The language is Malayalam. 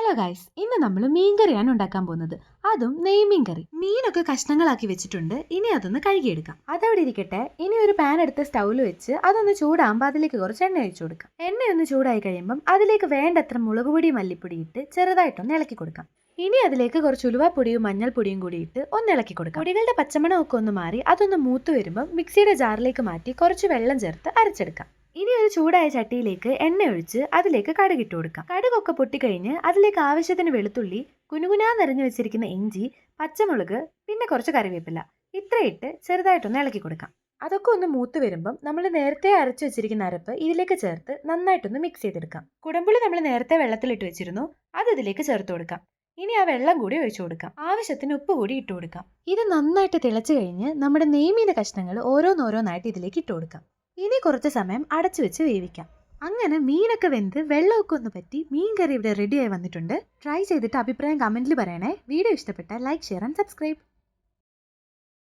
ഹലോ ഗൈസ്, ഇന്ന് നമ്മൾ മീൻകറിയാണ് ഉണ്ടാക്കാൻ പോകുന്നത്. അതും നെയ്മീൻ കറി. മീനൊക്കെ കഷ്ണങ്ങളാക്കി വെച്ചിട്ടുണ്ട്. ഇനി അതൊന്ന് കഴുകിയെടുക്കാം. അതവിടെ ഇരിക്കട്ടെ. ഇനി ഒരു പാൻ എടുത്ത് സ്റ്റൗവിൽ വെച്ച് അതൊന്ന് ചൂടാകുമ്പോൾ അതിലേക്ക് കുറച്ച് എണ്ണ ഒഴിച്ചു കൊടുക്കാം. എണ്ണയൊന്ന് ചൂടായി കഴിയുമ്പം അതിലേക്ക് വേണ്ടത്ര മുളക് പൊടി മല്ലിപ്പൊടി ഇട്ട് ചെറുതായിട്ടൊന്ന് ഇളക്കി കൊടുക്കാം. ഇനി അതിലേക്ക് കുറച്ച് ഉലുവാപ്പൊടിയും മഞ്ഞൾപ്പൊടിയും കൂടി ഇട്ട് ഒന്ന് ഇളക്കി കൊടുക്കാം. പൊടികളുടെ പച്ചമണമൊക്കെ ഒന്ന് മാറി അതൊന്ന് മൂത്ത് വരുമ്പം മിക്സിയുടെ ജാറിലേക്ക് മാറ്റി കുറച്ച് വെള്ളം ചേർത്ത് അരച്ചെടുക്കാം. ഇനി ഒരു ചൂടായ ചട്ടിയിലേക്ക് എണ്ണ ഒഴിച്ച് അതിലേക്ക് കടുകിട്ട് കൊടുക്കാം. കടുകൊക്കെ പൊട്ടിക്കഴിഞ്ഞ് അതിലേക്ക് ആവശ്യത്തിന് വെളുത്തുള്ളി, കുനുകുനാ നിറഞ്ഞു വെച്ചിരിക്കുന്ന ഇഞ്ചി, പച്ചമുളക്, പിന്നെ കുറച്ച് കറിവേപ്പില ഇത്രയിട്ട് ചെറുതായിട്ടൊന്ന് ഇളക്കി കൊടുക്കാം. അതൊക്കെ ഒന്ന് മൂത്ത് വരുമ്പം നമ്മൾ നേരത്തെ അരച്ചു വെച്ചിരിക്കുന്ന അരപ്പ് ഇതിലേക്ക് ചേർത്ത് നന്നായിട്ടൊന്ന് മിക്സ് ചെയ്തെടുക്കാം. കുടംപുളി നമ്മൾ നേരത്തെ വെള്ളത്തിലിട്ട് വെച്ചിരുന്നു, അത് ഇതിലേക്ക് ചേർത്ത് കൊടുക്കാം. ഇനി ആ വെള്ളം കൂടി ഒഴിച്ചു കൊടുക്കാം. ആവശ്യത്തിന് ഉപ്പ് കൂടി ഇട്ട് കൊടുക്കാം. ഇത് നന്നായിട്ട് തിളച്ചു കഴിഞ്ഞ് നമ്മുടെ നെയ്മീൻ്റെ കഷ്ണങ്ങൾ ഓരോന്നോരോന്നായിട്ട് ഇതിലേക്ക് ഇട്ട് കൊടുക്കാം. ഇനി കുറച്ച് സമയം അടച്ചു വെച്ച് വേവിക്കാം. അങ്ങനെ മീനൊക്കെ വെന്ത് വെള്ളമൊക്കെ ഒന്ന് പറ്റി മീൻ കറി ഇവിടെ റെഡിയായി വന്നിട്ടുണ്ട്. ട്രൈ ചെയ്തിട്ട് അഭിപ്രായം കമന്റിൽ പറയണേ. വീഡിയോ ഇഷ്ടപ്പെട്ടാൽ ലൈക്ക്, ഷെയർ ആൻഡ് സബ്സ്ക്രൈബ്.